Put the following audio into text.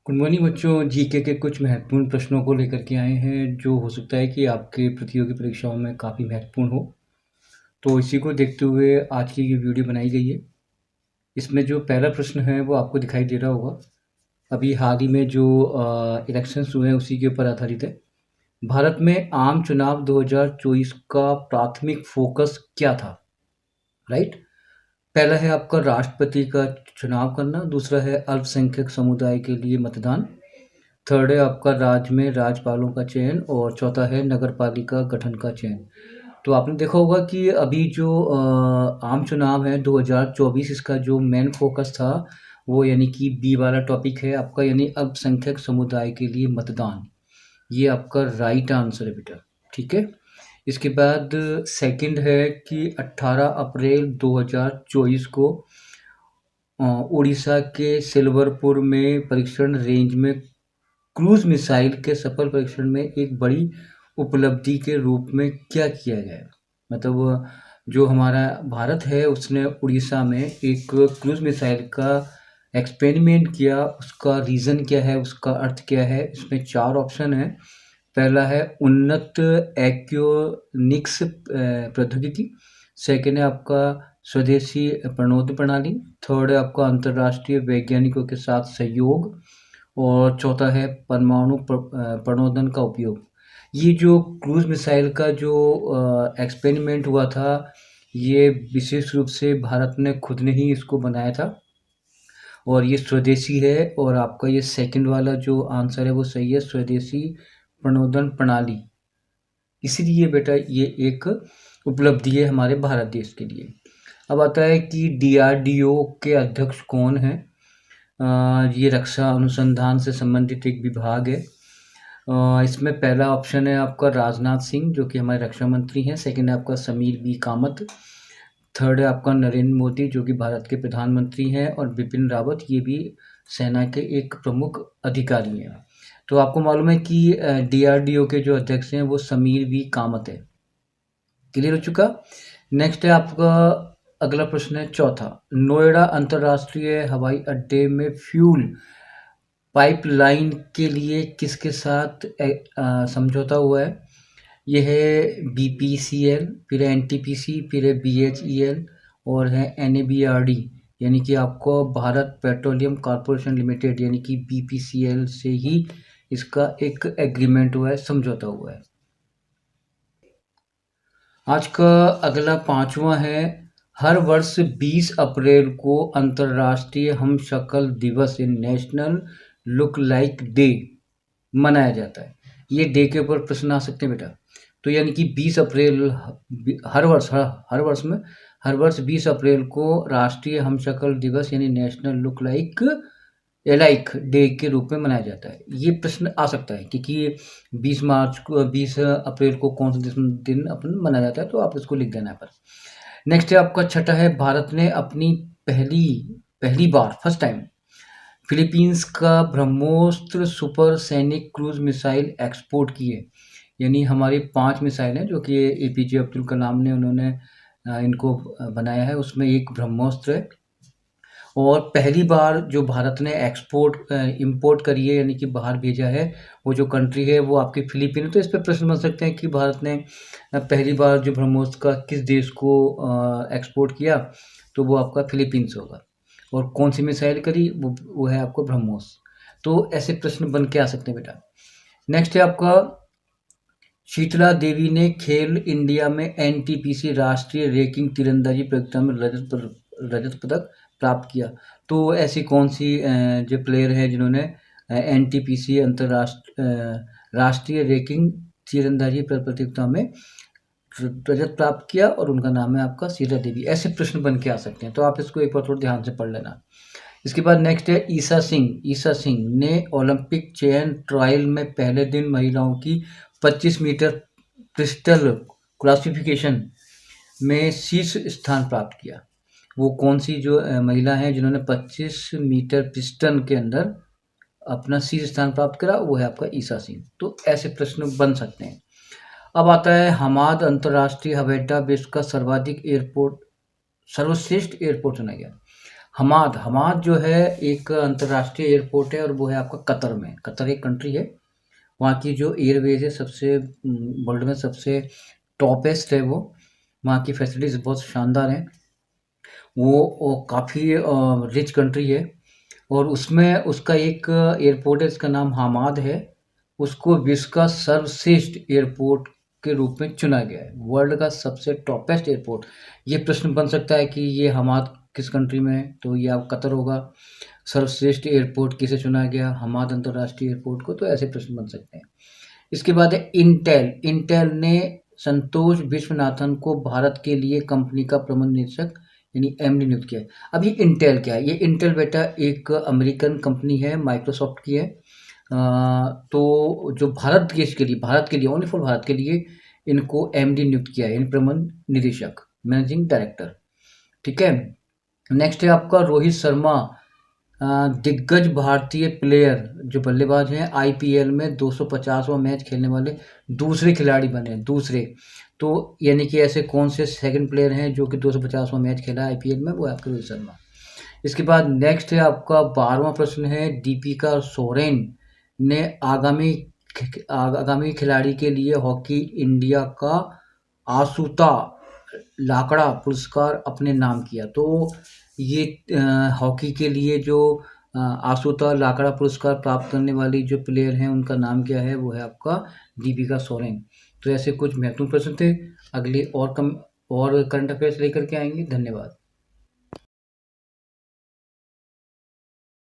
Good morning बच्चों। GK के कुछ महत्वपूर्ण प्रश्नों को लेकर के आए हैं जो हो सकता है कि आपके प्रतियोगी परीक्षाओं में काफ़ी महत्वपूर्ण हो। तो इसी को देखते हुए आज की ये वीडियो बनाई गई है। इसमें जो पहला प्रश्न है वो आपको दिखाई दे रहा होगा। अभी हाल ही में जो इलेक्शंस हुए हैं उसी के ऊपर आधारित है। भारत में आम चुनाव 2024 का प्राथमिक फोकस क्या था? राइट। पहला है आपका राष्ट्रपति का चुनाव करना, दूसरा है अल्पसंख्यक समुदाय के लिए मतदान, थर्ड है आपका राज्य में राज्यपालों का चयन और चौथा है नगरपालिका गठन का चयन। तो आपने देखा होगा कि अभी जो आम चुनाव है 2024 इसका जो मेन फोकस था वो यानी कि बी वाला टॉपिक है आपका, यानी अल्पसंख्यक समुदाय के लिए मतदान। ये आपका राइट आंसर है बेटा। ठीक है। इसके बाद सेकंड है कि 18 अप्रैल 2024 को उड़ीसा के सिलवरपुर में परीक्षण रेंज में क्रूज मिसाइल के सफल परीक्षण में एक बड़ी उपलब्धि के रूप में क्या किया गया है? मतलब जो हमारा भारत है उसने उड़ीसा में एक क्रूज मिसाइल का एक्सपेरिमेंट किया। उसका रीज़न क्या है, उसका अर्थ क्या है? इसमें चार ऑप्शन है। पहला है उन्नत एक्योनिक्स प्रौद्योगिकी, सेकेंड है आपका स्वदेशी प्रणोदन प्रणाली, थर्ड है आपका अंतर्राष्ट्रीय वैज्ञानिकों के साथ सहयोग और चौथा है परमाणु प्रणोदन का उपयोग। ये जो क्रूज मिसाइल का जो एक्सपेरिमेंट हुआ था ये विशेष रूप से भारत ने खुद ने ही इसको बनाया था और ये स्वदेशी है। और आपका ये सेकंड वाला जो आंसर है वो सही है, स्वदेशी प्रणोदन प्रणाली। इसीलिए बेटा ये एक उपलब्धि है हमारे भारत देश के लिए। अब आता है कि डीआरडीओ के अध्यक्ष कौन हैं? ये रक्षा अनुसंधान से संबंधित एक विभाग है। इसमें पहला ऑप्शन है आपका राजनाथ सिंह जो कि हमारे रक्षा मंत्री हैं, सेकंड है आपका समीर बी कामत, थर्ड है आपका नरेंद्र मोदी जो कि भारत के प्रधानमंत्री हैं और बिपिन रावत ये भी सेना के एक प्रमुख अधिकारी हैं। तो आपको मालूम है कि डीआरडीओ के जो अध्यक्ष हैं वो समीर बी कामत है। क्लियर हो चुका। नेक्स्ट है आपका अगला प्रश्न है चौथा, नोएडा अंतर्राष्ट्रीय हवाई अड्डे में फ्यूल पाइपलाइन के लिए किसके साथ समझौता हुआ है? ये है बीपीसीएल, फिर है एनटीपीसी, फिर है बीएचईएल और है एनएबीआरडी, यानी कि आपको भारत पेट्रोलियम कॉर्पोरेशन लिमिटेड यानी कि बीपीसीएल से ही इसका एक एग्रीमेंट हुआ है, समझौता हुआ है। आज का अगला पांचवा है, हर वर्ष 20 अप्रैल को अंतर्राष्ट्रीय हम शक्ल दिवस या नेशनल लुक लाइक डे मनाया जाता है। ये डे के ऊपर प्रश्न आ सकते हैं बेटा। तो यानी कि 20 अप्रैल हर वर्ष 20 अप्रैल को राष्ट्रीय हम शक्ल दिवस यानी national look like iliac day के रूप में मनाया जाता है। ये प्रश्न आ सकता है क्योंकि 20 अप्रैल को कौन सा दिन अपन मनाया जाता है, तो आप इसको लिख देना है पर। नेक्स्ट है आपका छठा है, भारत ने अपनी पहली बार फर्स्ट टाइम फिलीपींस का ब्रह्मोस्त्र सुपरसैनिक क्रूज मिसाइल एक्सपोर्ट की है। यानी हमारी 5 मिसाइल हैं जो कि एपीजे अब्दुल कलाम ने उन्होंने इनको बनाया है, उसमें एक ब्रह्मोस्त्र है। और पहली बार जो भारत ने इंपोर्ट करी है यानी कि बाहर भेजा है, वो जो कंट्री है वो आपकी फिलीपीन है। तो इस पे प्रश्न बन सकते हैं कि भारत ने पहली बार जो ब्रह्मोस्त्र का किस देश को एक्सपोर्ट किया, तो वो आपका फिलीपींस होगा। और कौन सी मिसाइल करी, वो है आपको ब्रह्मोस। तो ऐसे प्रश्न बन के आ सकते हैं बेटा। नेक्स्ट है आपका, शीतला देवी ने खेल इंडिया में एनटीपीसी राष्ट्रीय रेकिंग तीरंदाजी प्रतियोगिता में रजत पदक प्राप्त किया। तो ऐसी कौन सी जो प्लेयर है जिन्होंने एनटीपीसी राष्ट्रीय रेकिंग तीरंदाजी प्रतियोगिता में रजत प्राप्त किया और उनका नाम है आपका शीतला देवी। ऐसे प्रश्न बन के आ सकते हैं, तो आप इसको एक बार थोड़ा ध्यान से पढ़ लेना। इसके बाद नेक्स्ट है ईसा सिंह ने ओलंपिक चयन ट्रायल में पहले दिन महिलाओं की 25 मीटर पिस्टल क्लासिफिकेशन में शीर्ष स्थान प्राप्त किया। वो कौन सी जो महिला हैं जिन्होंने 25 मीटर पिस्टल के अंदर अपना शीर्ष स्थान प्राप्त करा, वो है आपका ईसा सिंह। तो ऐसे प्रश्न बन सकते हैं। अब आता है हमाद अंतर्राष्ट्रीय हवाई अड्डा विश्व का सर्वश्रेष्ठ एयरपोर्ट चुना गया। हमाद हमाद जो है एक अंतर्राष्ट्रीय एयरपोर्ट है और वो है आपका कतर में। कतर एक कंट्री है, वहाँ की जो एयरवेज है सबसे वर्ल्ड में सबसे टॉपेस्ट है वो। वहाँ की फैसिलिटीज़ बहुत शानदार हैं। वो काफ़ी रिच कंट्री है और उसमें उसका एक एयरपोर्ट है जिसका नाम हमाद है। उसको विश्व का सर्वश्रेष्ठ एयरपोर्ट के रूप में चुना गया है, वर्ल्ड का सबसे टॉपेस्ट एयरपोर्ट। ये प्रश्न बन सकता है कि ये हमाद किस कंट्री में है, तो ये आप कतर होगा। सर्वश्रेष्ठ एयरपोर्ट किसे चुना गया, हमाद अंतर्राष्ट्रीय एयरपोर्ट को, तो ऐसे प्रश्न बन सकते हैं। इसके बाद है इंटेल। इंटेल ने संतोष विश्वनाथन को भारत के लिए कंपनी का प्रबंध निदेशक यानी एमडी नियुक्त किया है। अब ये इंटेल क्या है? ये इंटेल बेटा एक अमेरिकन कंपनी है, माइक्रोसॉफ्ट की है। तो जो भारत के लिए ओनली फॉर भारत के लिए इनको एमडी नियुक्त किया है, यानी प्रबंध निदेशक, मैनेजिंग डायरेक्टर। ठीक है। नेक्स्ट है आपका रोहित शर्मा, दिग्गज भारतीय प्लेयर जो बल्लेबाज हैं, आईपीएल में 250वां मैच खेलने वाले दूसरे खिलाड़ी बने हैं, दूसरे। तो यानी कि ऐसे कौन से सेकंड प्लेयर हैं जो कि 250वां मैच खेला है आईपीएल में, वो है आपके रोहित शर्मा। इसके बाद नेक्स्ट है आपका 12वां प्रश्न है, दीपिका सोरेन ने आगामी खिलाड़ी के लिए हॉकी इंडिया का आसुता लाकड़ा पुरस्कार अपने नाम किया। तो ये हॉकी के लिए जो आसुता लाकड़ा पुरस्कार प्राप्त करने वाली जो प्लेयर हैं उनका नाम क्या है, वो है आपका दीपिका सोरेन। तो ऐसे कुछ महत्वपूर्ण प्रश्न थे। अगले और करंट अफेयर्स लेकर के आएंगे। धन्यवाद।